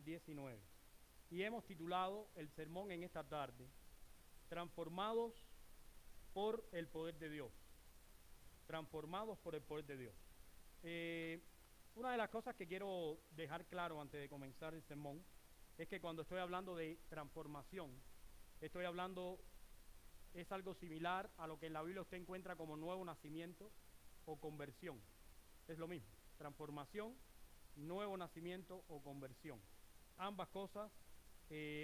19 y hemos titulado el sermón en esta tarde, Transformados por el poder de Dios. Transformados por el poder de Dios. Una de las cosas que quiero dejar claro antes de comenzar el sermón es que cuando estoy hablando de transformación, estoy hablando, es algo similar a lo que en la Biblia usted encuentra como nuevo nacimiento o conversión. Es lo mismo, transformación, nuevo nacimiento o conversión. Ambas cosas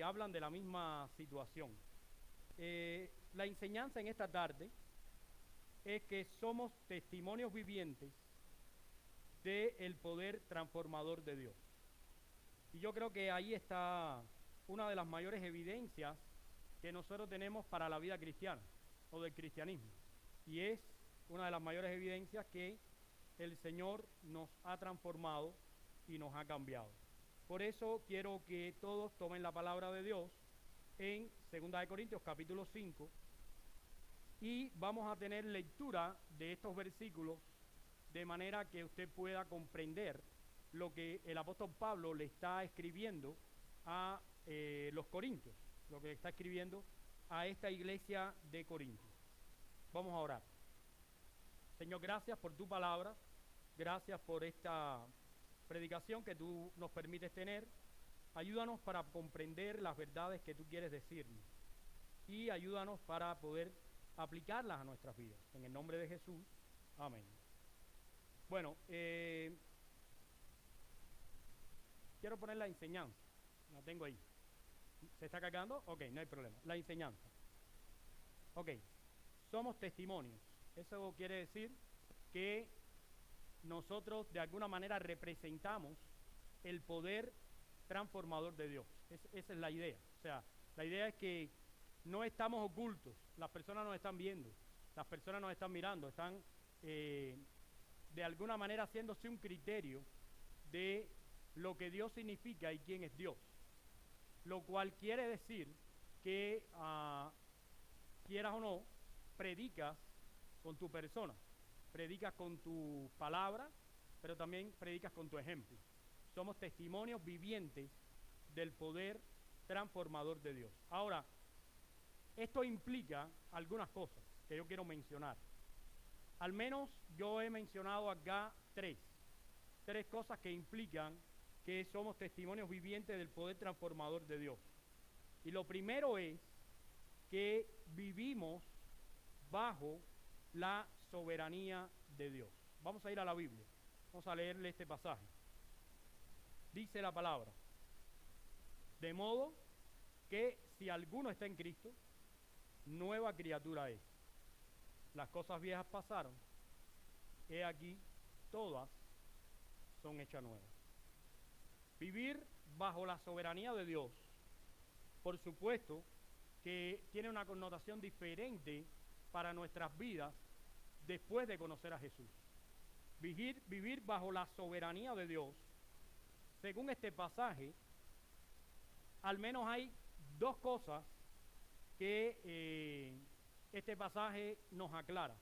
hablan de la misma situación. La enseñanza en esta tarde es que somos testimonios vivientes del poder transformador de Dios. Y yo creo que ahí está una de las mayores evidencias que nosotros tenemos para la vida cristiana o del cristianismo. Y es una de las mayores evidencias que el Señor nos ha transformado y nos ha cambiado. Por eso quiero que todos tomen la palabra de Dios en 2 Corintios capítulo 5 y vamos a tener lectura de estos versículos de manera que usted pueda comprender lo que el apóstol Pablo le está escribiendo a los corintios, lo que está escribiendo a esta iglesia de Corintios. Vamos a orar. Señor, gracias por tu palabra, gracias por esta predicación que tú nos permites tener. Ayúdanos para comprender las verdades que tú quieres decirnos y ayúdanos para poder aplicarlas a nuestras vidas. En el nombre de Jesús, amén. Bueno, quiero poner la enseñanza, la tengo ahí. ¿Se está cargando? Ok, no hay problema. La enseñanza. Ok, somos testimonios. Eso quiere decir que nosotros de alguna manera representamos el poder transformador de Dios. Esa es la idea. O sea, la idea es que no estamos ocultos, las personas nos están viendo, las personas nos están mirando, están de alguna manera haciéndose un criterio de lo que Dios significa y quién es Dios. Lo cual quiere decir que, quieras o no, predicas con tu persona, predicas con tu palabra, pero también predicas con tu ejemplo. Somos testimonios vivientes del poder transformador de Dios. Ahora, esto implica algunas cosas que yo quiero mencionar. Al menos yo he mencionado acá tres cosas que implican que somos testimonios vivientes del poder transformador de Dios. Y lo primero es que vivimos bajo la soberanía de Dios. Vamos a ir a la Biblia, vamos a leerle este pasaje. Dice la palabra: de modo que si alguno está en Cristo, nueva criatura es. Las cosas viejas pasaron, he aquí, todas son hechas nuevas. Vivir bajo la soberanía de Dios, por supuesto, que tiene una connotación diferente para nuestras vidas después de conocer a Jesús. Vivir bajo la soberanía de Dios, según este pasaje, al menos hay dos cosas que este pasaje nos aclara.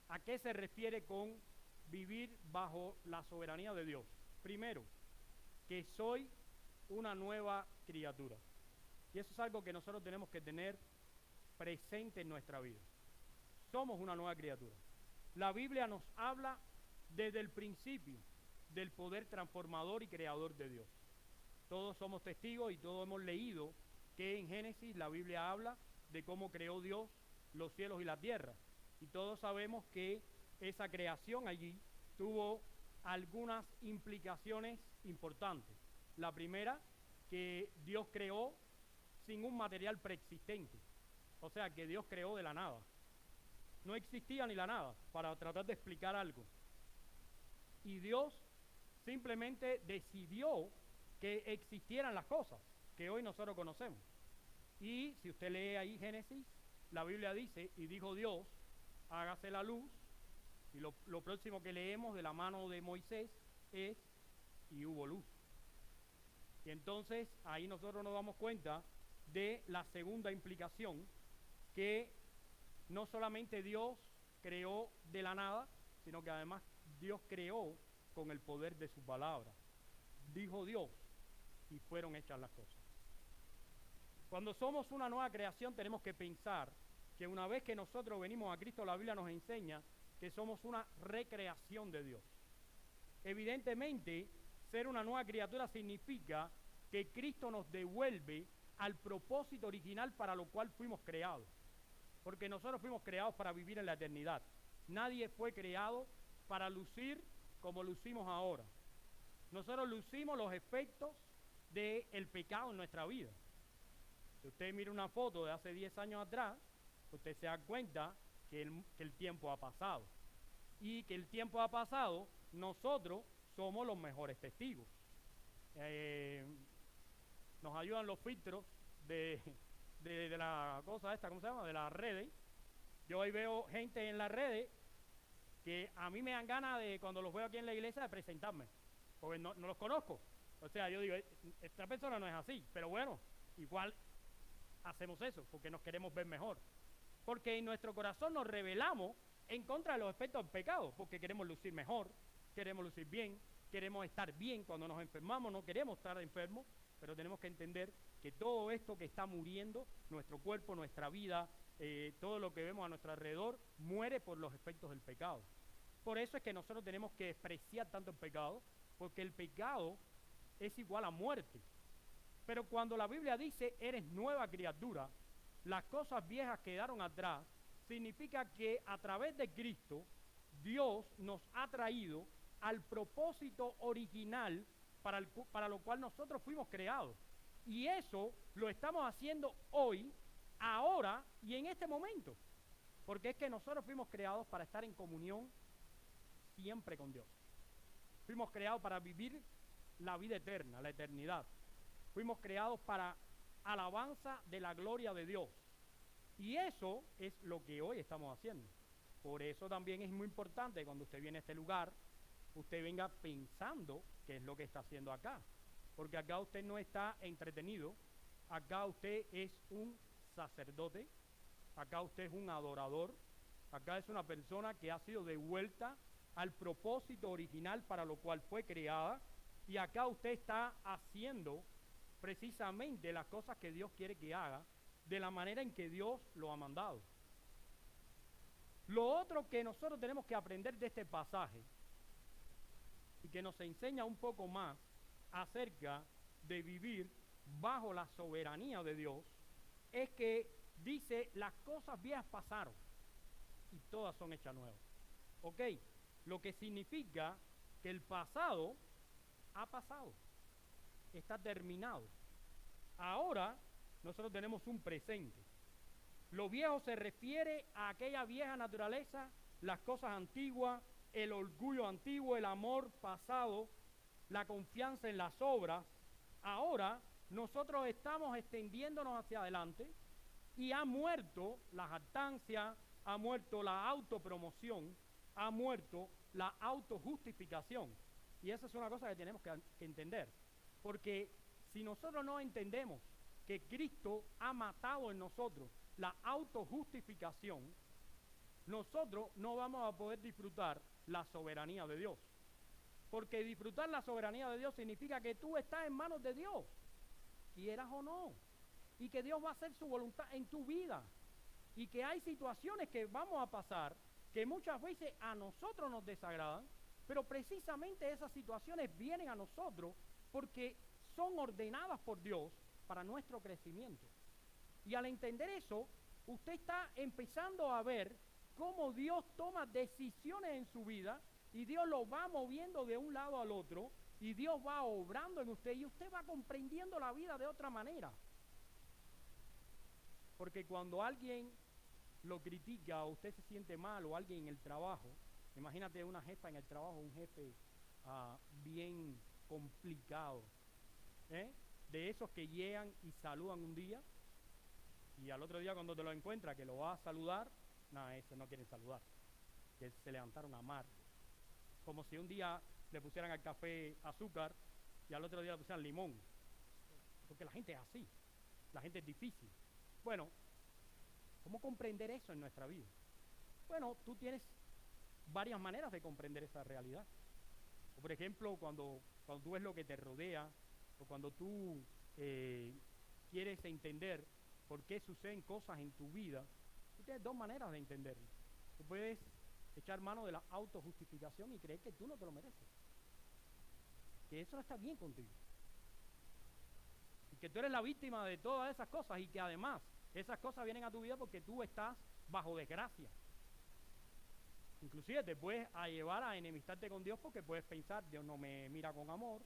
¿A qué se refiere con vivir bajo la soberanía de Dios? Primero, que soy una nueva criatura. Y eso es algo que nosotros tenemos que tener presente en nuestra vida. Somos una nueva criatura. La Biblia nos habla desde el principio del poder transformador y creador de Dios. Todos somos testigos y todos hemos leído que en Génesis la Biblia habla de cómo creó Dios los cielos y la tierra. Y todos sabemos que esa creación allí tuvo algunas implicaciones importantes. La primera, que Dios creó sin un material preexistente. O sea, que Dios creó de la nada. No existía ni la nada, para tratar de explicar algo. Y Dios simplemente decidió que existieran las cosas que hoy nosotros conocemos. Y si usted lee ahí Génesis, la Biblia dice, y dijo Dios, hágase la luz. Y lo próximo que leemos de la mano de Moisés es, y hubo luz. Y entonces ahí nosotros nos damos cuenta de la segunda implicación, que no solamente Dios creó de la nada, sino que además Dios creó con el poder de su palabra. Dijo Dios, y fueron hechas las cosas. Cuando somos una nueva creación tenemos que pensar que una vez que nosotros venimos a Cristo, la Biblia nos enseña que somos una recreación de Dios. Evidentemente, ser una nueva criatura significa que Cristo nos devuelve al propósito original para lo cual fuimos creados. Porque nosotros fuimos creados para vivir en la eternidad. Nadie fue creado para lucir como lucimos ahora. Nosotros lucimos los efectos del pecado en nuestra vida. Si usted mira una foto de hace 10 años atrás, usted se da cuenta que el tiempo ha pasado. Y que el tiempo ha pasado, nosotros somos los mejores testigos. Nos ayudan los filtros de la cosa esta, ¿cómo se llama? De las redes. Yo hoy veo gente en las redes que a mí me dan ganas de, cuando los veo aquí en la iglesia, de presentarme, porque no los conozco. O sea, yo digo, esta persona no es así, pero bueno, igual hacemos eso, porque nos queremos ver mejor. Porque en nuestro corazón nos rebelamos en contra de los efectos del pecado, porque queremos lucir mejor, queremos lucir bien, queremos estar bien cuando nos enfermamos, no queremos estar enfermos, pero tenemos que entender que todo esto que está muriendo, nuestro cuerpo, nuestra vida, todo lo que vemos a nuestro alrededor, muere por los efectos del pecado. Por eso es que nosotros tenemos que despreciar tanto el pecado, porque el pecado es igual a muerte. Pero cuando la Biblia dice, eres nueva criatura, las cosas viejas quedaron atrás, significa que a través de Cristo, Dios nos ha traído al propósito original para lo cual nosotros fuimos creados. Y eso lo estamos haciendo hoy, ahora y en este momento. Porque es que nosotros fuimos creados para estar en comunión siempre con Dios. Fuimos creados para vivir la vida eterna, la eternidad. Fuimos creados para alabanza de la gloria de Dios. Y eso es lo que hoy estamos haciendo. Por eso también es muy importante cuando usted viene a este lugar, usted venga pensando qué es lo que está haciendo acá. Porque acá usted no está entretenido, acá usted es un sacerdote, acá usted es un adorador, acá es una persona que ha sido devuelta al propósito original para lo cual fue creada, y acá usted está haciendo precisamente las cosas que Dios quiere que haga, de la manera en que Dios lo ha mandado. Lo otro que nosotros tenemos que aprender de este pasaje, y que nos enseña un poco más acerca de vivir bajo la soberanía de Dios, es que dice, las cosas viejas pasaron y todas son hechas nuevas. ¿Ok? Lo que significa que el pasado ha pasado, está terminado. Ahora nosotros tenemos un presente. Lo viejo se refiere a aquella vieja naturaleza, las cosas antiguas, el orgullo antiguo, el amor pasado, la confianza en las obras. Ahora nosotros estamos extendiéndonos hacia adelante y ha muerto la jactancia, ha muerto la autopromoción, ha muerto la autojustificación. Y esa es una cosa que tenemos que entender. Porque si nosotros no entendemos que Cristo ha matado en nosotros la autojustificación, nosotros no vamos a poder disfrutar la soberanía de Dios. Porque disfrutar la soberanía de Dios significa que tú estás en manos de Dios, quieras o no, y que Dios va a hacer su voluntad en tu vida, y que hay situaciones que vamos a pasar que muchas veces a nosotros nos desagradan, pero precisamente esas situaciones vienen a nosotros porque son ordenadas por Dios para nuestro crecimiento. Y al entender eso, usted está empezando a ver cómo Dios toma decisiones en su vida y Dios lo va moviendo de un lado al otro y Dios va obrando en usted y usted va comprendiendo la vida de otra manera. Porque cuando alguien lo critica o usted se siente mal o alguien en el trabajo, imagínate una jefa en el trabajo, un jefe bien complicado, de esos que llegan y saludan un día y al otro día cuando te lo encuentra que lo va a saludar, nada, ese no quieren saludar, que se levantaron a amar, como si un día le pusieran al café azúcar y al otro día le pusieran limón, porque la gente es así, la gente es difícil. Bueno, ¿cómo comprender eso en nuestra vida? Bueno, tú tienes varias maneras de comprender esa realidad. O por ejemplo, cuando tú ves lo que te rodea, o cuando tú quieres entender por qué suceden cosas en tu vida, tú tienes dos maneras de entenderlo. Tú puedes echar mano de la autojustificación y creer que tú no te lo mereces, que eso no está bien contigo, y que tú eres la víctima de todas esas cosas, y que además esas cosas vienen a tu vida porque tú estás bajo desgracia. Inclusive te puedes llevar a enemistarte con Dios, porque puedes pensar: Dios no me mira con amor,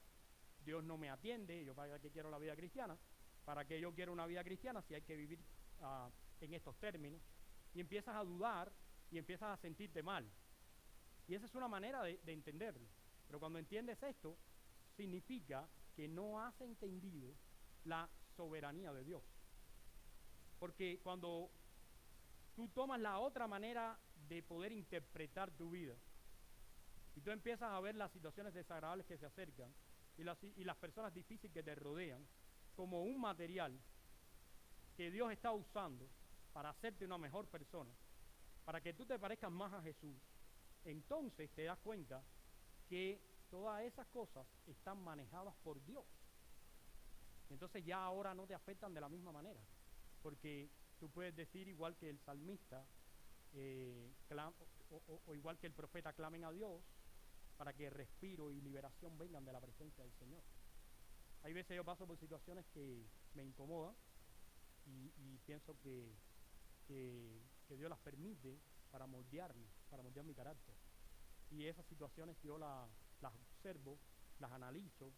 Dios no me atiende, yo para qué quiero la vida cristiana, para qué yo quiero una vida cristiana si hay que vivir en estos términos. Y empiezas a dudar y empiezas a sentirte mal. Y esa es una manera de entenderlo. Pero cuando entiendes esto, significa que no has entendido la soberanía de Dios. Porque cuando tú tomas la otra manera de poder interpretar tu vida, y tú empiezas a ver las situaciones desagradables que se acercan y las personas difíciles que te rodean como un material que Dios está usando para hacerte una mejor persona, para que tú te parezcas más a Jesús, entonces te das cuenta que todas esas cosas están manejadas por Dios. Entonces ya ahora no te afectan de la misma manera, porque tú puedes decir, igual que el salmista, o igual que el profeta, clamen a Dios para que respiro y liberación vengan de la presencia del Señor. Hay veces yo paso por situaciones que me incomodan y pienso que Dios las permite para moldearme, para moldear mi carácter. Y esas situaciones yo las observo, las analizo,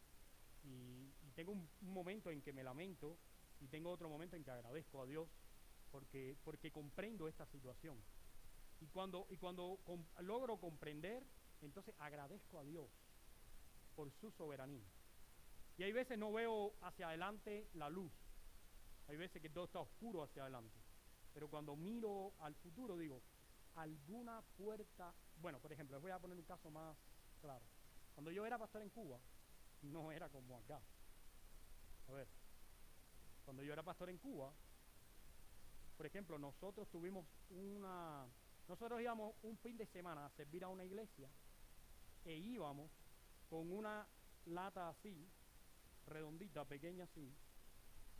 y tengo un momento en que me lamento, y tengo otro momento en que agradezco a Dios porque comprendo esta situación. Y cuando logro comprender, entonces agradezco a Dios por su soberanía. Y hay veces no veo hacia adelante la luz, hay veces que todo está oscuro hacia adelante, pero cuando miro al futuro digo, alguna puerta. Bueno, por ejemplo, les voy a poner un caso más claro. Cuando yo era pastor en Cuba, no era como acá. A ver, cuando yo era pastor en Cuba, por ejemplo, nosotros íbamos un fin de semana a servir a una iglesia, e íbamos con una lata así, redondita, pequeña así,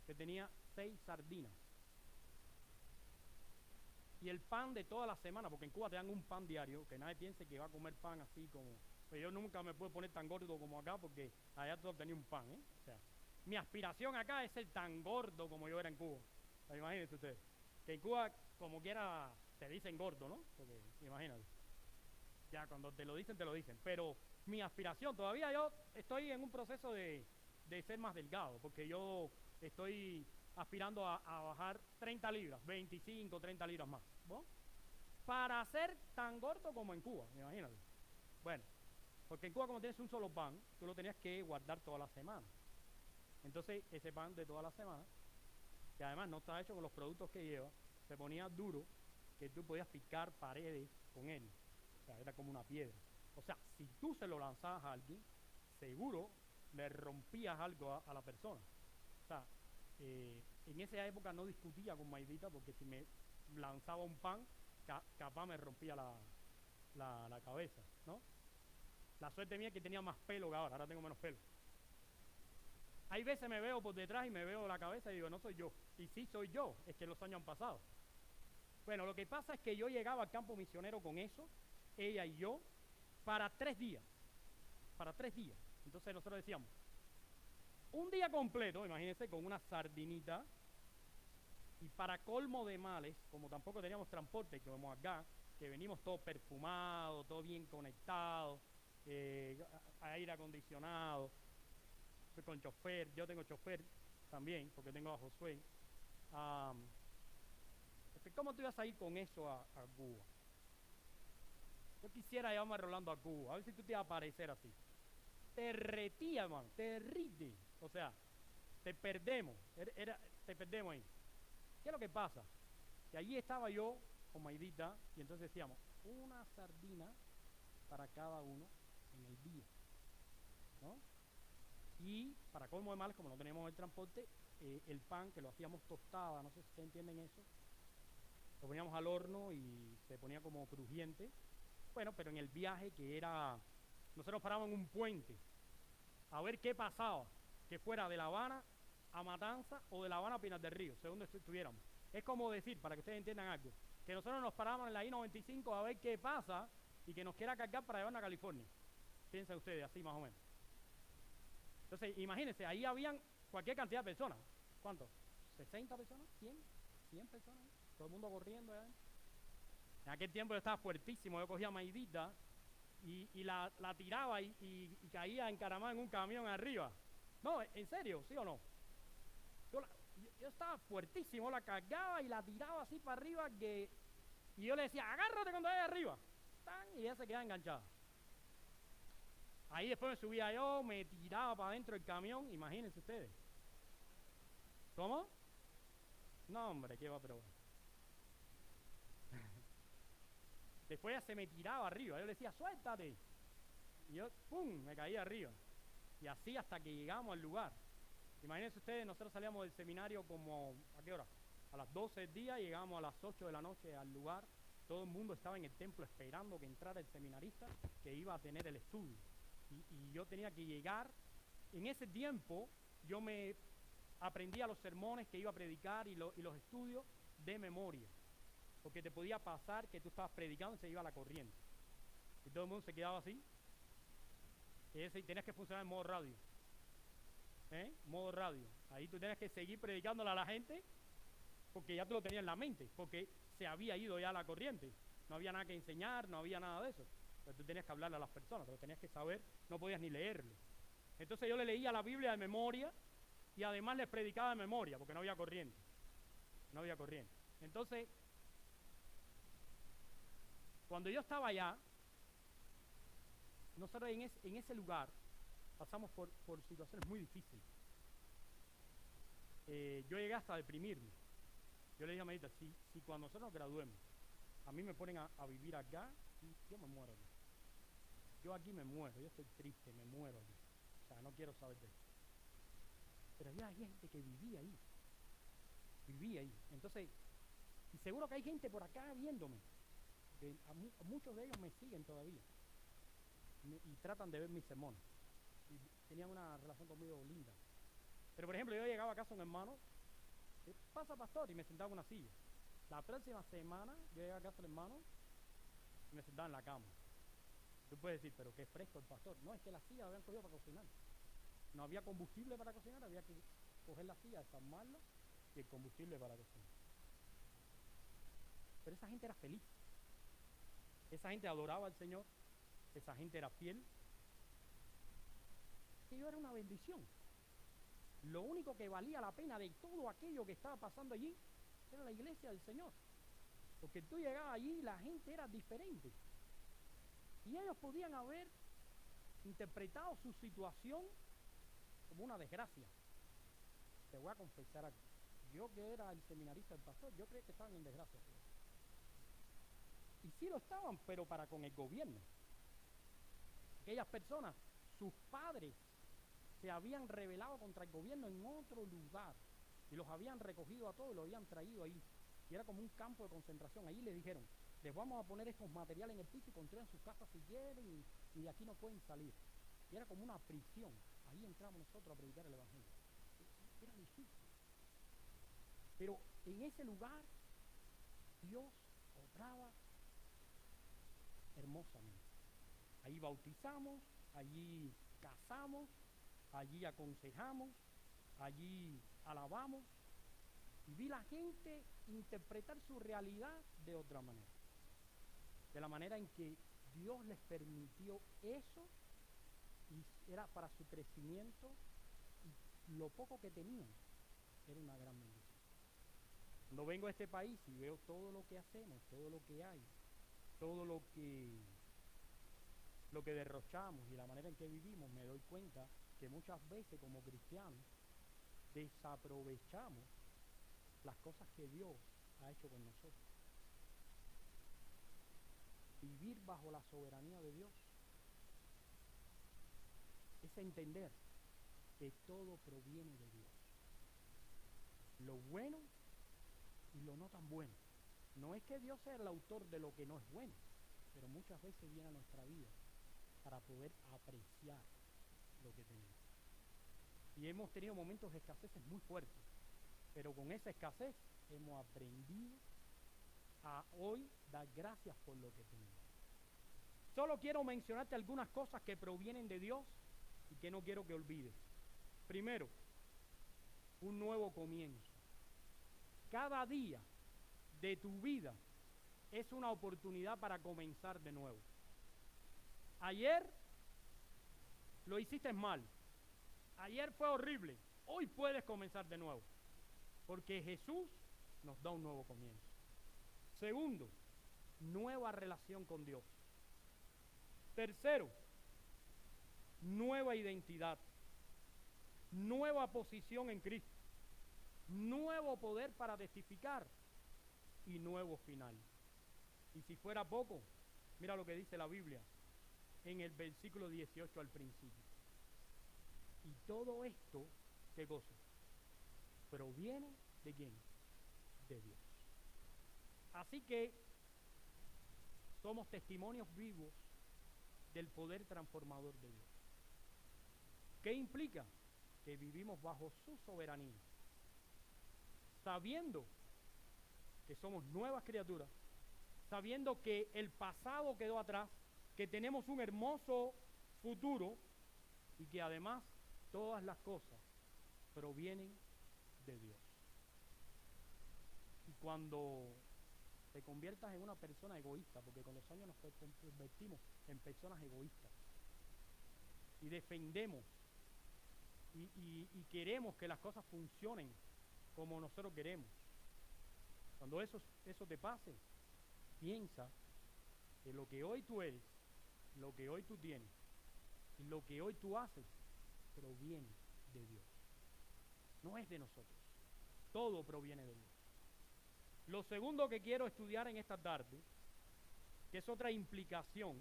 que tenía 6 sardinas. Y el pan de toda la semana, porque en Cuba te dan un pan diario, que nadie piense que va a comer pan así como... Pues yo nunca me puedo poner tan gordo como acá, porque allá todos tenían un pan, ¿eh? O sea, mi aspiración acá es ser tan gordo como yo era en Cuba. Imagínense ustedes, que en Cuba, como quiera, te dicen gordo, ¿no? Porque, imagínate, ya cuando te lo dicen, te lo dicen. Pero mi aspiración, todavía yo estoy en un proceso de ser más delgado, porque yo estoy aspirando a bajar 30 libras, 25, 30 libras más, ¿no? Para ser tan gordo como en Cuba, imagínate. Bueno, porque en Cuba, como tienes un solo pan, tú lo tenías que guardar toda la semana. Entonces, ese pan de toda la semana, que además no está hecho con los productos que lleva, se ponía duro, que tú podías picar paredes con él. O sea, era como una piedra. O sea, si tú se lo lanzabas a alguien, seguro le rompías algo a la persona. O sea, en esa época no discutía con Maidita, porque si me lanzaba un pan, capaz me rompía la cabeza, ¿no? La suerte mía es que tenía más pelo que ahora tengo menos pelo. Hay veces me veo por detrás y me veo la cabeza y digo, no soy yo. Y sí soy yo, es que los años han pasado. Bueno, lo que pasa es que yo llegaba al campo misionero con eso, ella y yo, para 3 días. Para 3 días. Entonces nosotros decíamos, un día completo, imagínense, con una sardinita, y para colmo de males, como tampoco teníamos transporte como acá, que venimos todos perfumados, todo bien conectado, aire acondicionado, con chofer, yo tengo chofer también, porque tengo a Josué. ¿Cómo tú ibas a ir con eso a Cuba? Yo quisiera llevarme a Rolando a Cuba, a ver si tú te ibas a aparecer así. Te retía, hermano, terrible. O sea, te perdemos, te perdemos ahí. ¿Qué es lo que pasa? Que allí estaba yo con Maidita, y entonces decíamos, una sardina para cada uno en el día, ¿no? Y para colmo de males, como no teníamos el transporte, el pan, que lo hacíamos tostada, no sé si ustedes entienden eso, lo poníamos al horno y se ponía como crujiente. Bueno, pero en el viaje, que era, nosotros parábamos en un puente a ver qué pasaba. que fuera de La Habana a Matanzas o de La Habana a Pinar del Río, según donde estuviéramos. Es como decir, para que ustedes entiendan algo, que nosotros nos paramos en la I-95 a ver qué pasa y que nos quiera cargar para llevarnos a California. Piensen ustedes, así más o menos. Entonces, imagínense, ahí habían cualquier cantidad de personas. ¿Cuánto? ¿60 personas? ¿100 personas? Todo el mundo corriendo. En aquel tiempo yo estaba fuertísimo, yo cogía maidita y la tiraba y caía encaramada en un camión arriba. No, ¿en serio? ¿Sí o no? Yo estaba fuertísimo, la cargaba y la tiraba así para arriba y yo le decía, agárrate cuando vaya arriba. Y ella se quedaba enganchada. Ahí después me subía yo, me tiraba para adentro del camión, imagínense ustedes. ¿Cómo? No, hombre, qué va a probar. Después ella se me tiraba arriba, yo le decía, suéltate. Y yo, ¡pum!, me caía arriba. Y así hasta que llegamos al lugar. Imagínense ustedes, nosotros salíamos del seminario como, ¿a qué hora? A las 12 del día, llegamos a las 8 de la noche al lugar. Todo el mundo estaba en el templo esperando que entrara el seminarista que iba a tener el estudio. Y yo tenía que llegar. En ese tiempo yo me aprendía los sermones que iba a predicar y los estudios de memoria. Porque te podía pasar que tú estabas predicando y se iba a la corriente. Y todo el mundo se quedaba así. Y tenías que funcionar en modo radio. Modo radio. Ahí tú tenías que seguir predicándole a la gente porque ya tú lo tenías en la mente, porque se había ido ya la corriente. No había nada que enseñar, no había nada de eso. Pero tú tenías que hablarle a las personas, pero tenías que saber, no podías ni leerlo. Entonces yo le leía la Biblia de memoria y además les predicaba de memoria, porque no había corriente. No había corriente. Entonces, cuando yo estaba allá, nosotros en ese lugar pasamos por situaciones muy difíciles. Yo llegué hasta a deprimirme. Yo le dije a Medita, si cuando nosotros nos graduemos, a mí me ponen a vivir acá, yo me muero aquí. Yo aquí me muero, yo estoy triste, me muero aquí. O sea, no quiero saber de eso. Pero había gente que vivía ahí. Vivía ahí. Entonces, y seguro que hay gente por acá viéndome. A muchos de ellos me siguen todavía. Y tratan de ver mis sermones. Y tenían una relación conmigo linda. Pero por ejemplo, yo llegaba a casa un hermano, ¿qué pasa, pastor? Y me sentaba en una silla. La próxima semana yo llegaba a casa del hermano y me sentaba en la cama. Tú puedes decir, pero qué fresco el pastor. No, es que la silla la habían cogido para cocinar. No había combustible para cocinar, había que coger la silla, desarmarla y el combustible para cocinar. Pero esa gente era feliz. Esa gente adoraba al Señor. Esa gente era fiel. Que yo era una bendición. Lo único que valía la pena de todo aquello que estaba pasando allí era la iglesia del Señor. Porque tú llegabas allí y la gente era diferente. Y ellos podían haber interpretado su situación como una desgracia. Te voy a confesar algo. Yo que era el seminarista del pastor, yo creía que estaban en desgracia. Y sí lo estaban, pero para con el gobierno. Aquellas personas, sus padres, se habían rebelado contra el gobierno en otro lugar y los habían recogido a todos y los habían traído ahí. Y era como un campo de concentración. Allí les dijeron, les vamos a poner estos materiales en el piso y construyan sus casas si quieren y de aquí no pueden salir. Y era como una prisión. Ahí entramos nosotros a predicar el evangelio. Era difícil. Pero en ese lugar Dios obraba hermosamente. Ahí bautizamos, allí casamos, allí aconsejamos, allí alabamos. Y vi la gente interpretar su realidad de otra manera. De la manera en que Dios les permitió eso y era para su crecimiento y lo poco que tenían era una gran bendición. Cuando vengo a este país y veo todo lo que hacemos, todo lo que hay, todo lo que derrochamos y la manera en que vivimos, me doy cuenta que muchas veces como cristianos desaprovechamos las cosas que Dios ha hecho con nosotros. Vivir bajo la soberanía de Dios es entender que todo proviene de Dios. Lo bueno y lo no tan bueno. No es que Dios sea el autor de lo que no es bueno, pero muchas veces viene a nuestra vida para poder apreciar lo que tenemos. Y hemos tenido momentos de escasez muy fuertes. Pero con esa escasez hemos aprendido a hoy dar gracias por lo que tenemos. Solo quiero mencionarte algunas cosas que provienen de Dios y que no quiero que olvides. Primero, un nuevo comienzo. Cada día de tu vida es una oportunidad para comenzar de nuevo. Ayer lo hiciste mal. Ayer fue horrible. Hoy puedes comenzar de nuevo. Porque Jesús nos da un nuevo comienzo. Segundo, nueva relación con Dios. Tercero, nueva identidad. Nueva posición en Cristo. Nuevo poder para testificar. Y nuevo final. Y si fuera poco, mira lo que dice la Biblia en el versículo 18 al principio. Y todo esto, ¿qué cosa? Proviene ¿de quién? De Dios. Así que somos testimonios vivos del poder transformador de Dios. ¿Qué implica? Que vivimos bajo su soberanía, sabiendo que somos nuevas criaturas, sabiendo que el pasado quedó atrás, que tenemos un hermoso futuro y que además todas las cosas provienen de Dios. Y cuando te conviertas en una persona egoísta, porque con los años nos convertimos en personas egoístas y defendemos y queremos que las cosas funcionen como nosotros queremos. Cuando eso te pase, piensa que lo que hoy tú eres, lo que hoy tú tienes y lo que hoy tú haces proviene de Dios. No es de nosotros. Todo proviene de Dios. Lo segundo que quiero estudiar en esta tarde, que es otra implicación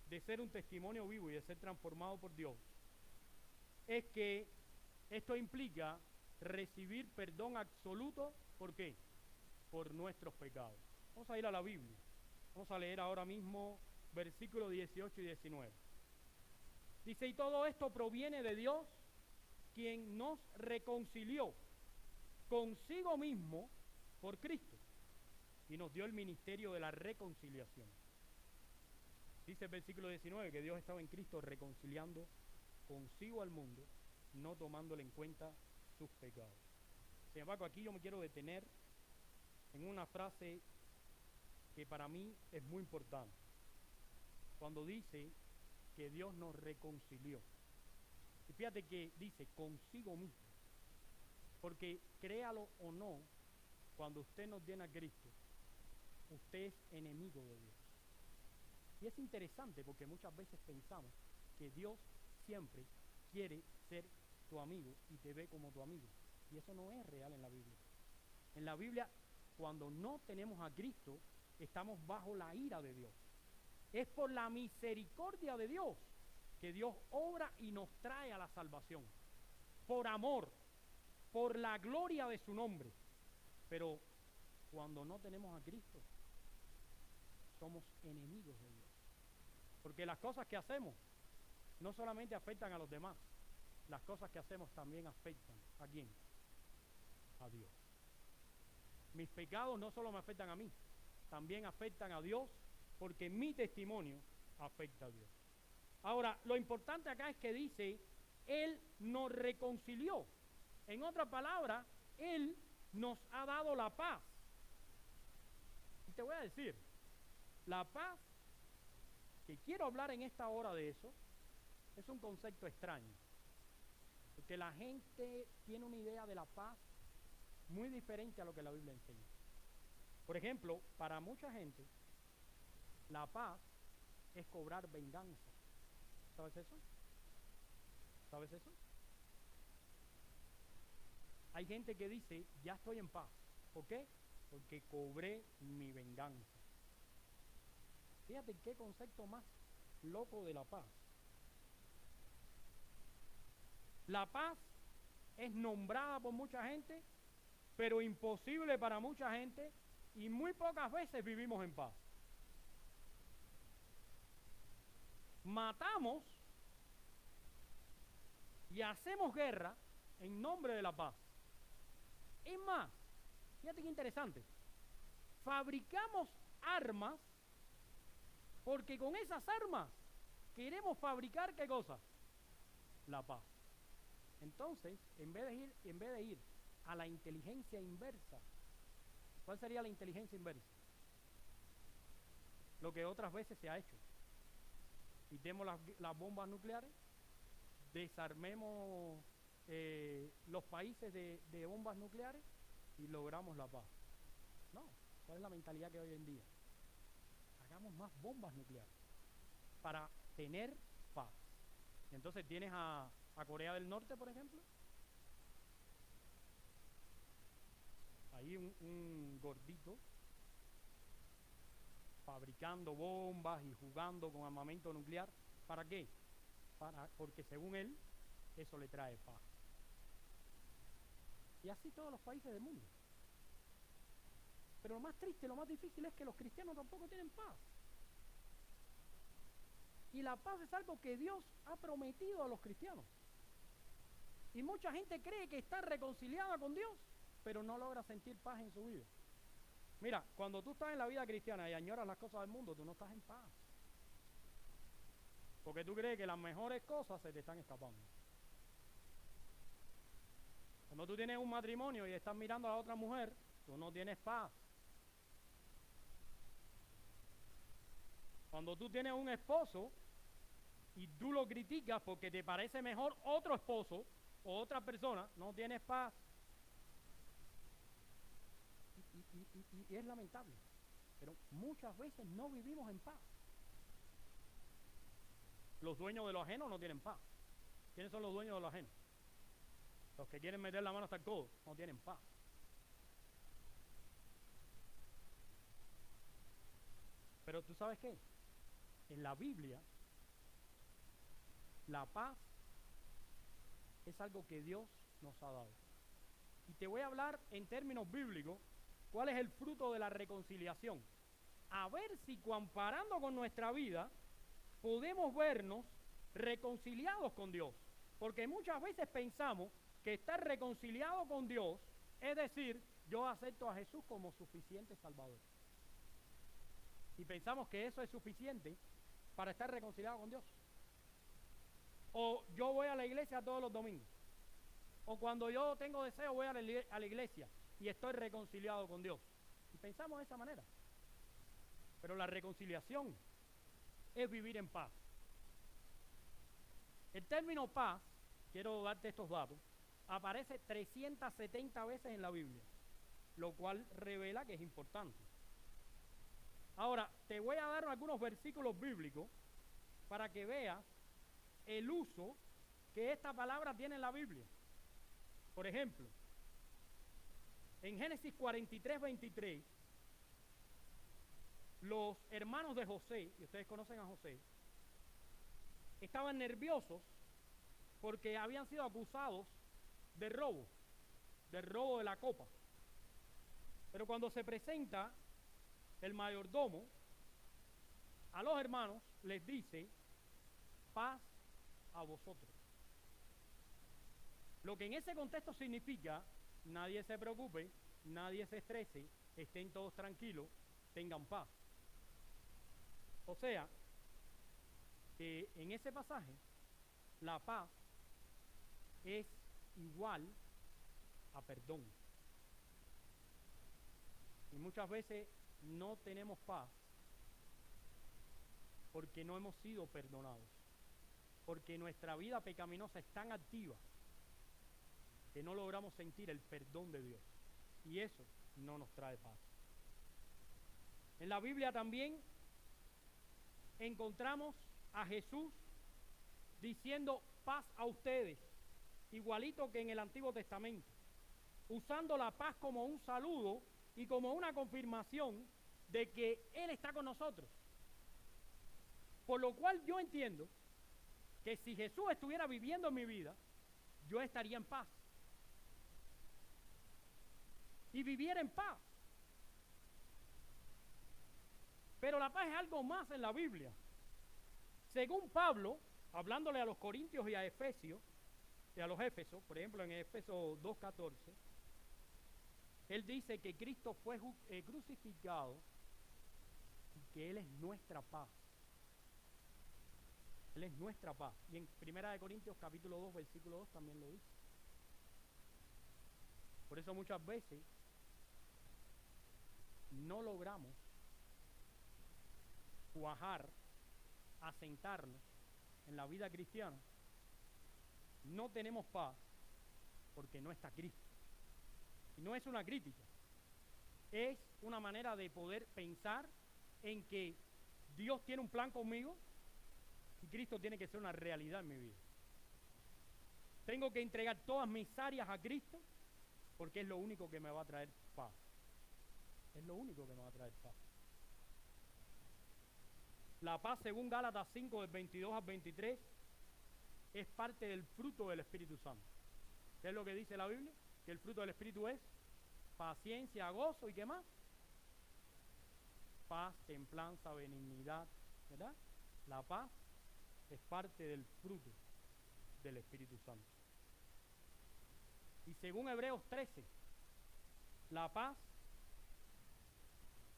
de ser un testimonio vivo y de ser transformado por Dios, es que esto implica recibir perdón absoluto. ¿Por qué? Por nuestros pecados. Vamos a ir a la Biblia. Vamos a leer ahora mismo versículos 18 y 19. Dice, y todo esto proviene de Dios, quien nos reconcilió consigo mismo por Cristo y nos dio el ministerio de la reconciliación. Dice el versículo 19 que Dios estaba en Cristo reconciliando consigo al mundo, no tomándole en cuenta sus pecados. Sin embargo, aquí yo me quiero detener en una frase que para mí es muy importante. Cuando dice que Dios nos reconcilió. Y fíjate que dice consigo mismo. Porque créalo o no, cuando usted no tiene a Cristo, usted es enemigo de Dios. Y es interesante porque muchas veces pensamos que Dios siempre quiere ser tu amigo y te ve como tu amigo. Y eso no es real en la Biblia. En la Biblia, cuando no tenemos a Cristo, estamos bajo la ira de Dios. Es por la misericordia de Dios que Dios obra y nos trae a la salvación. Por amor, por la gloria de su nombre. Pero cuando no tenemos a Cristo, somos enemigos de Dios. Porque las cosas que hacemos no solamente afectan a los demás, las cosas que hacemos también afectan ¿a quién? A Dios. Mis pecados no solo me afectan a mí, también afectan a Dios, porque mi testimonio afecta a Dios. Ahora, lo importante acá es que dice, Él nos reconcilió. En otras palabras, Él nos ha dado la paz. Y te voy a decir, la paz, que quiero hablar en esta hora de eso, es un concepto extraño. Porque la gente tiene una idea de la paz muy diferente a lo que la Biblia enseña. Por ejemplo, para mucha gente, la paz es cobrar venganza. ¿Sabes eso? ¿Sabes eso? Hay gente que dice, ya estoy en paz. ¿Por qué? Porque cobré mi venganza. Fíjate qué concepto más loco de la paz. La paz es nombrada por mucha gente, pero imposible para mucha gente, y muy pocas veces vivimos en paz. Matamos y hacemos guerra en nombre de la paz. Es más, fíjate qué interesante, fabricamos armas porque con esas armas queremos fabricar ¿qué cosa? La paz. Entonces, en vez de ir a la inteligencia inversa, ¿cuál sería la inteligencia inversa? Lo que otras veces se ha hecho. Quitemos las bombas nucleares, desarmemos los países de bombas nucleares y logramos la paz. No, ¿cuál es la mentalidad que hay hoy en día? Hagamos más bombas nucleares para tener paz. Entonces tienes a Corea del Norte, por ejemplo, ahí un gordito fabricando bombas y jugando con armamento nuclear. ¿Para qué? Porque según él, eso le trae paz. Y así todos los países del mundo. Pero lo más triste, lo más difícil es que los cristianos tampoco tienen paz. Y la paz es algo que Dios ha prometido a los cristianos. Y mucha gente cree que está reconciliada con Dios, pero no logra sentir paz en su vida. Mira, cuando tú estás en la vida cristiana y añoras las cosas del mundo, tú no estás en paz. Porque tú crees que las mejores cosas se te están escapando. Cuando tú tienes un matrimonio y estás mirando a la otra mujer, tú no tienes paz. Cuando tú tienes un esposo y tú lo criticas porque te parece mejor otro esposo o otra persona, no tienes paz. Y es lamentable, pero muchas veces no vivimos en paz. Los dueños de lo ajeno no tienen paz. ¿Quiénes son los dueños de lo ajeno? Los que quieren meter la mano hasta el codo, no tienen paz. Pero ¿tú sabes qué? En la Biblia, la paz es algo que Dios nos ha dado. Y te voy a hablar en términos bíblicos cuál es el fruto de la reconciliación. A ver si comparando con nuestra vida podemos vernos reconciliados con Dios. Porque muchas veces pensamos que estar reconciliado con Dios es decir, yo acepto a Jesús como suficiente Salvador. Y pensamos que eso es suficiente para estar reconciliado con Dios. O yo voy a la iglesia todos los domingos. O cuando yo tengo deseo voy a la iglesia y estoy reconciliado con Dios. Y pensamos de esa manera. Pero la reconciliación es vivir en paz. El término paz, quiero darte estos datos, aparece 370 veces en la Biblia, lo cual revela que es importante. Ahora, te voy a dar algunos versículos bíblicos para que veas el uso que esta palabra tiene en la Biblia. Por ejemplo, en Génesis 43, 23, los hermanos de José, y ustedes conocen a José, estaban nerviosos porque habían sido acusados de robo de la copa. Pero cuando se presenta el mayordomo a los hermanos, les dice, paz a vosotros. Lo que en ese contexto significa, nadie se preocupe, nadie se estrese, estén todos tranquilos, tengan paz. O sea, que en ese pasaje, la paz es igual a perdón. Y muchas veces no tenemos paz porque no hemos sido perdonados, porque nuestra vida pecaminosa es tan activa que no logramos sentir el perdón de Dios, y eso no nos trae paz. En la Biblia también encontramos a Jesús diciendo paz a ustedes, igualito que en el Antiguo Testamento, usando la paz como un saludo y como una confirmación de que Él está con nosotros. Por lo cual yo entiendo que si Jesús estuviera viviendo en mi vida, yo estaría en paz. Y viviera en paz. Pero la paz es algo más en la Biblia. Según Pablo, hablándole a los Corintios y a Efesios, a los Éfesos, por ejemplo, en Éfesos 2:14, él dice que Cristo fue crucificado y que Él es nuestra paz. Él es nuestra paz. Y en 1 Corintios capítulo 2, versículo 2 también lo dice. Por eso muchas veces no logramos cuajar, asentarnos en la vida cristiana. No tenemos paz porque no está Cristo. Y no es una crítica, es una manera de poder pensar en que Dios tiene un plan conmigo y Cristo tiene que ser una realidad en mi vida. Tengo que entregar todas mis áreas a Cristo porque es lo único que me va a traer paz. Es lo único que me va a traer paz. La paz, según Gálatas 5, del 22 al 23, es parte del fruto del Espíritu Santo. ¿Qué es lo que dice la Biblia? Que el fruto del Espíritu es paciencia, gozo y ¿qué más? Paz, templanza, benignidad, ¿verdad? La paz es parte del fruto del Espíritu Santo. Y según Hebreos 13, la paz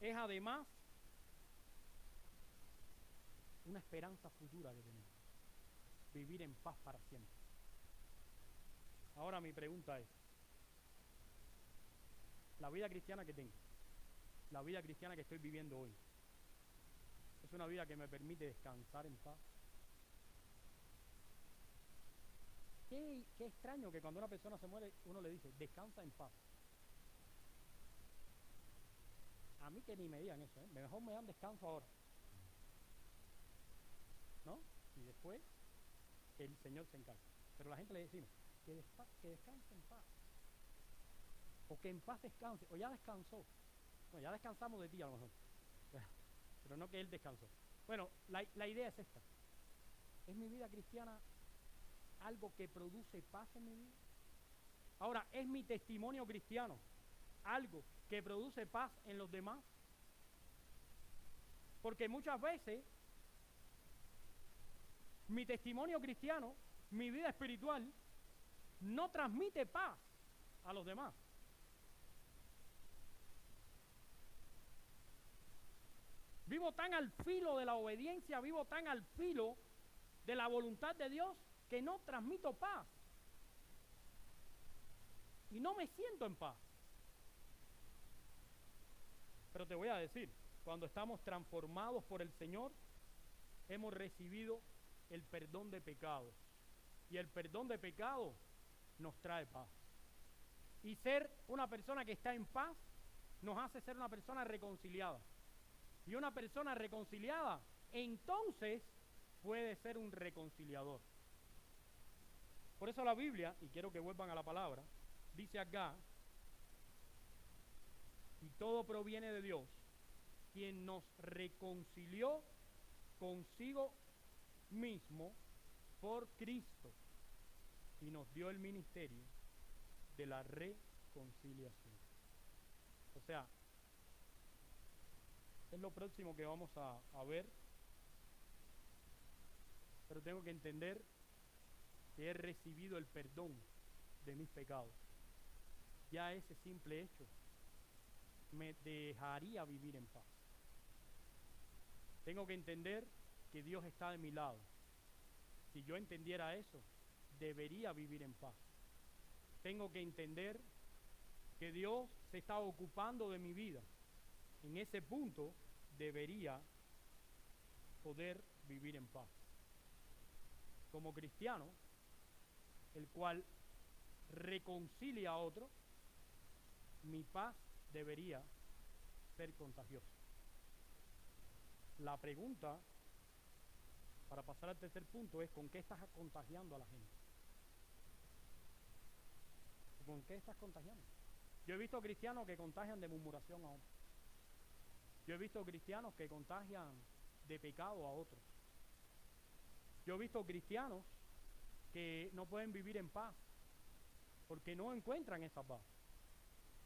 es además una esperanza futura que tenemos. Vivir en paz para siempre. Ahora mi pregunta es, la vida cristiana que tengo, la vida cristiana que estoy viviendo hoy, ¿es una vida que me permite descansar en paz? Qué extraño que cuando una persona se muere, uno le dice, descansa en paz. A mí que ni me digan eso, mejor me dan descanso ahora, ¿no? Y después que el Señor se encargue. Pero a la gente le decimos, que descanse en paz. O que en paz descanse, o ya descansó. No, ya descansamos de ti a lo mejor. Pero no que Él descansó. Bueno, la idea es esta. ¿Es mi vida cristiana algo que produce paz en mi vida? Ahora, ¿es mi testimonio cristiano algo que produce paz en los demás? Porque muchas veces mi testimonio cristiano, mi vida espiritual, no transmite paz a los demás. Vivo tan al filo de la obediencia, vivo tan al filo de la voluntad de Dios que no transmito paz. Y no me siento en paz. Pero te voy a decir, cuando estamos transformados por el Señor, hemos recibido el perdón de pecados. Y el perdón de pecados nos trae paz. Y ser una persona que está en paz nos hace ser una persona reconciliada. Y una persona reconciliada, entonces, puede ser un reconciliador. Por eso la Biblia, y quiero que vuelvan a la palabra, dice acá, y todo proviene de Dios, quien nos reconcilió consigo mismo por Cristo y nos dio el ministerio de la reconciliación. O sea, es lo próximo que vamos a ver, pero tengo que entender que he recibido el perdón de mis pecados. Ya ese simple hecho me dejaría vivir en paz. Tengo que entender que Dios está de mi lado. Si yo entendiera eso, debería vivir en paz. Tengo que entender que Dios se está ocupando de mi vida. En ese punto debería poder vivir en paz. Como cristiano, el cual reconcilia a otro, mi paz debería ser contagiosa. La pregunta, para pasar al tercer punto, es ¿con qué estás contagiando a la gente? ¿Con qué estás contagiando? Yo he visto cristianos que contagian de murmuración a otros. Yo he visto cristianos que contagian de pecado a otros. Yo he visto cristianos que no pueden vivir en paz porque no encuentran esa paz.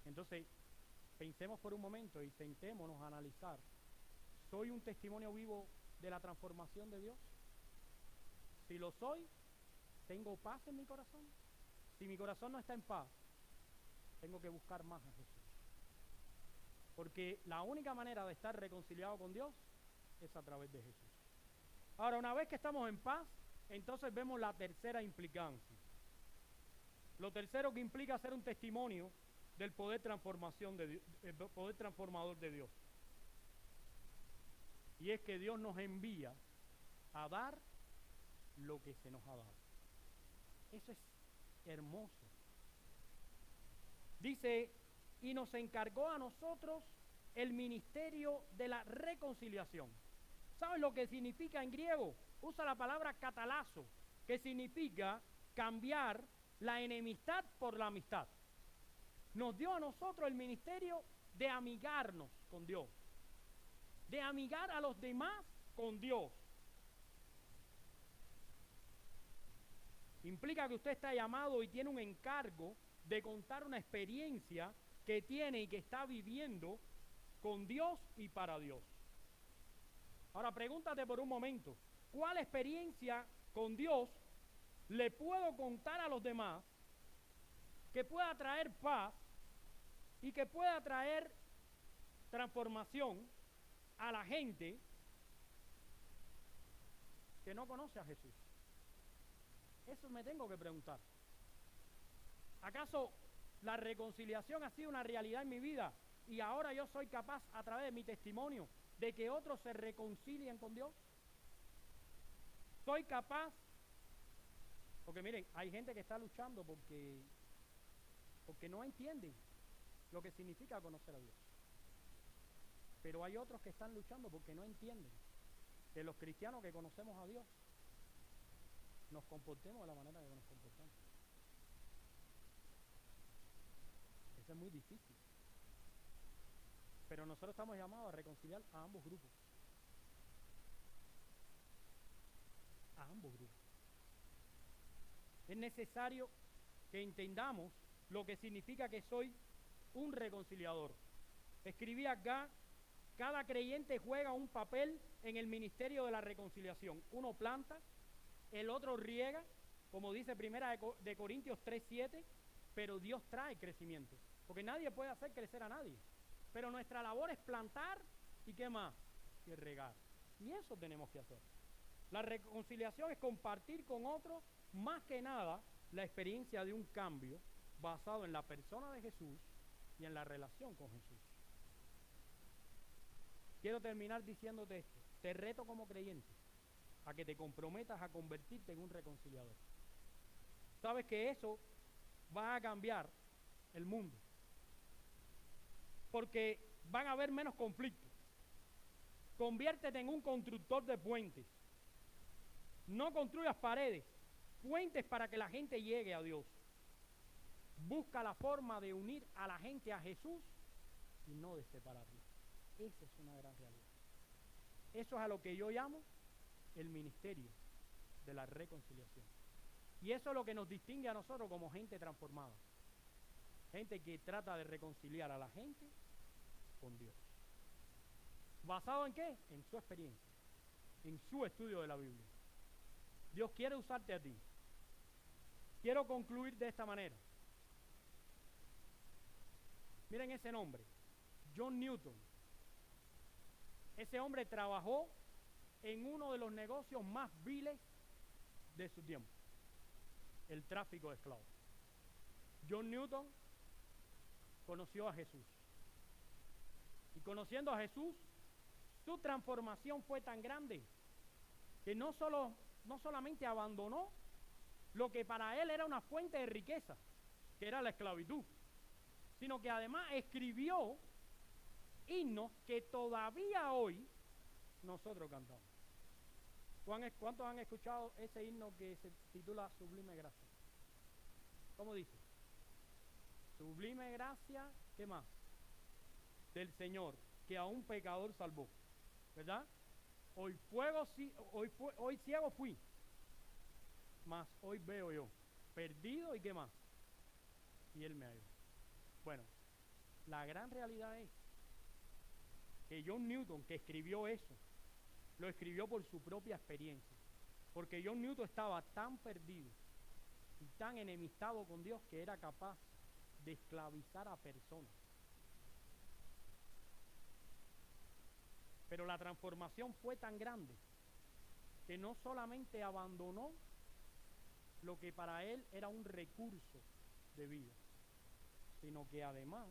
Entonces, pensemos por un momento y sentémonos a analizar. ¿Soy un testimonio vivo de la transformación de Dios? Si lo soy, ¿tengo paz en mi corazón? si mi corazón no está en paz, tengo que buscar más a Jesús. Porque la única manera de estar reconciliado con Dios es a través de Jesús. Ahora, una vez que estamos en paz, entonces vemos la tercera implicancia. Lo tercero que implica ser un testimonio del poder transformador de Dios. Y es que Dios nos envía a dar lo que se nos ha dado. Eso es hermoso. Dice, y nos encargó a nosotros el ministerio de la reconciliación. ¿Sabes lo que significa en griego? Usa la palabra catalazo, que significa cambiar la enemistad por la amistad. Nos dio a nosotros el ministerio de amigarnos con Dios, de amigar a los demás con Dios. Implica que usted está llamado y tiene un encargo de contar una experiencia que tiene y que está viviendo con Dios y para Dios. Ahora pregúntate por un momento, ¿cuál experiencia con Dios le puedo contar a los demás que pueda traer paz y que pueda traer transformación a la gente que no conoce a Jesús? Eso me tengo que preguntar. ¿Acaso la reconciliación ha sido una realidad en mi vida y ahora yo soy capaz a través de mi testimonio de que otros se reconcilien con Dios? ¿Soy capaz? Porque miren, hay gente que está luchando porque no entienden lo que significa conocer a Dios. Pero hay otros que están luchando porque no entienden que los cristianos que conocemos a Dios nos comportemos de la manera que nos comportamos. Eso es muy difícil. Pero nosotros estamos llamados a reconciliar a ambos grupos. A ambos grupos. Es necesario que entendamos lo que significa que soy un reconciliador. Escribí acá, cada creyente juega un papel en el ministerio de la reconciliación. Uno planta, el otro riega, como dice Primera de Corintios 3:7, pero Dios trae crecimiento, porque nadie puede hacer crecer a nadie. Pero nuestra labor es plantar y ¿qué más? Y regar. Y eso tenemos que hacer. La reconciliación es compartir con otros, más que nada, la experiencia de un cambio basado en la persona de Jesús y en la relación con Jesús. Quiero terminar diciéndote esto. Te reto como creyente a que te comprometas a convertirte en un reconciliador. Sabes que eso va a cambiar el mundo, porque van a haber menos conflictos. Conviértete en un constructor de puentes. No construyas paredes, puentes para que la gente llegue a Dios. Busca la forma de unir a la gente a Jesús y no de separarlos. Esa es una gran realidad. Eso es a lo que yo llamo el ministerio de la reconciliación. Y eso es lo que nos distingue a nosotros como gente transformada. Gente que trata de reconciliar a la gente con Dios. ¿Basado en qué? En su experiencia, en su estudio de la Biblia. Dios quiere usarte a ti. Quiero concluir de esta manera. Miren ese nombre, John Newton. Ese hombre trabajó en uno de los negocios más viles de su tiempo, el tráfico de esclavos. John Newton conoció a Jesús. Y conociendo a Jesús, su transformación fue tan grande que no solamente abandonó lo que para él era una fuente de riqueza, que era la esclavitud, sino que además escribió himnos que todavía hoy nosotros cantamos. ¿Cuántos han escuchado ese himno que se titula Sublime Gracia? ¿Cómo dice? Sublime gracia, ¿qué más? Del Señor, que a un pecador salvó, ¿verdad? Hoy ciego fui, mas hoy veo yo, perdido y ¿qué más? Y Él me halló. Bueno, la gran realidad es que John Newton, que escribió eso, lo escribió por su propia experiencia, porque John Newton estaba tan perdido y tan enemistado con Dios que era capaz de esclavizar a personas. Pero la transformación fue tan grande que no solamente abandonó lo que para él era un recurso de vida, sino que además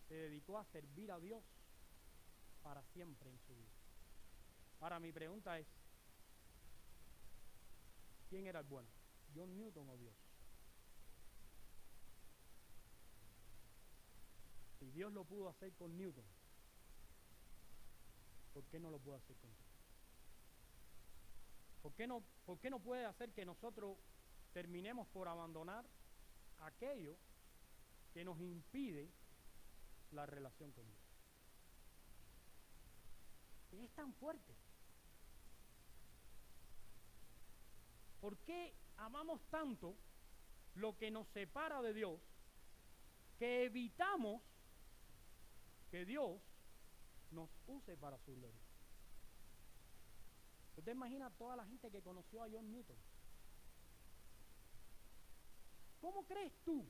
se dedicó a servir a Dios para siempre en su vida. Ahora mi pregunta es, ¿quién era el bueno? ¿John Newton o Dios? Si Dios lo pudo hacer con Newton, ¿por qué no lo puede hacer contigo? ¿Por qué no puede hacer que nosotros terminemos por abandonar aquello que nos impide la relación con Dios? Es tan fuerte. ¿Por qué amamos tanto lo que nos separa de Dios que evitamos que Dios nos use para su gloria? ¿Usted imagina toda la gente que conoció a John Newton? ¿Cómo crees tú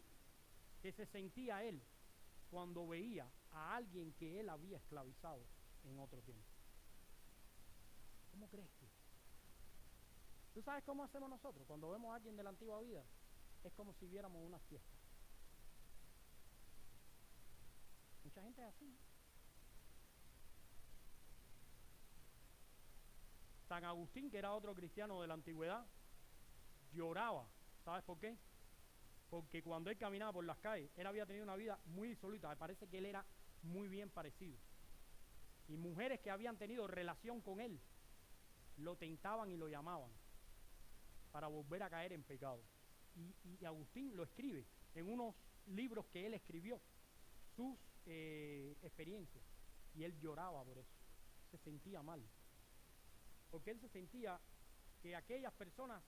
que se sentía él cuando veía a alguien que él había esclavizado en otro tiempo? ¿Cómo crees tú? ¿Tú sabes cómo hacemos nosotros? Cuando vemos a alguien de la antigua vida, es como si viéramos una fiesta. Mucha gente es así. San Agustín, que era otro cristiano de la antigüedad, lloraba. ¿Sabes por qué? Porque cuando él caminaba por las calles, él había tenido una vida muy disoluta. Me parece que él era muy bien parecido. Y mujeres que habían tenido relación con él lo tentaban y lo llamaban para volver a caer en pecado. Y Agustín lo escribe en unos libros que él escribió, sus experiencias. Y él lloraba por eso. Se sentía mal. Porque él se sentía que aquellas personas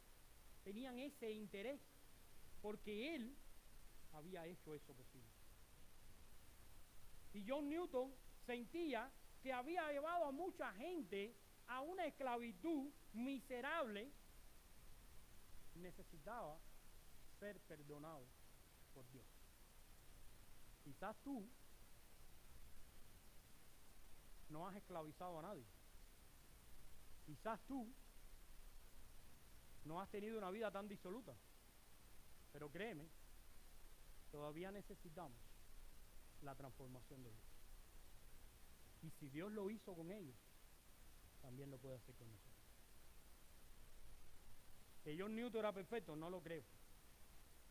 tenían ese interés porque él había hecho eso posible. Y John Newton sentía que había llevado a mucha gente a una esclavitud miserable y necesitaba ser perdonado por Dios. Quizás tú no has esclavizado a nadie. Quizás tú no has tenido una vida tan disoluta. Pero créeme, todavía necesitamos la transformación de Dios. Y si Dios lo hizo con ellos, también lo puede hacer con nosotros. ¿Que John Newton era perfecto? No lo creo.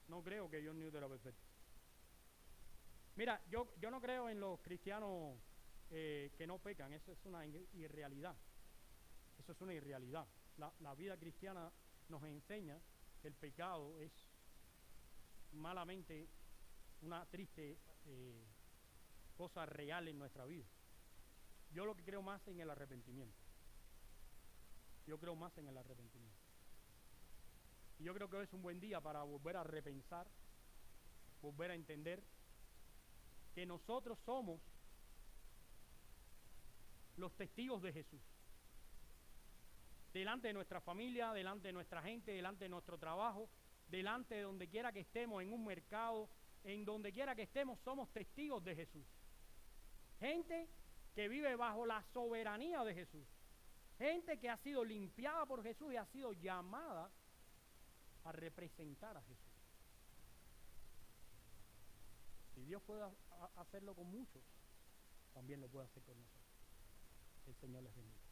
No creo que John Newton era perfecto. Mira, yo no creo en los cristianos que no pecan. Eso es una irrealidad. Eso es una irrealidad. La vida cristiana nos enseña que el pecado es malamente una triste cosa real en nuestra vida. Yo lo que creo más en el arrepentimiento. Yo creo más en el arrepentimiento. Y yo creo que hoy es un buen día para volver a repensar, volver a entender que nosotros somos los testigos de Jesús. Delante de nuestra familia, delante de nuestra gente, delante de nuestro trabajo, delante de donde quiera que estemos, en un mercado, en donde quiera que estemos, somos testigos de Jesús. Gente que vive bajo la soberanía de Jesús. Gente que ha sido limpiada por Jesús y ha sido llamada a representar a Jesús. Si Dios puede hacerlo con muchos, también lo puede hacer con nosotros. El Señor les bendiga.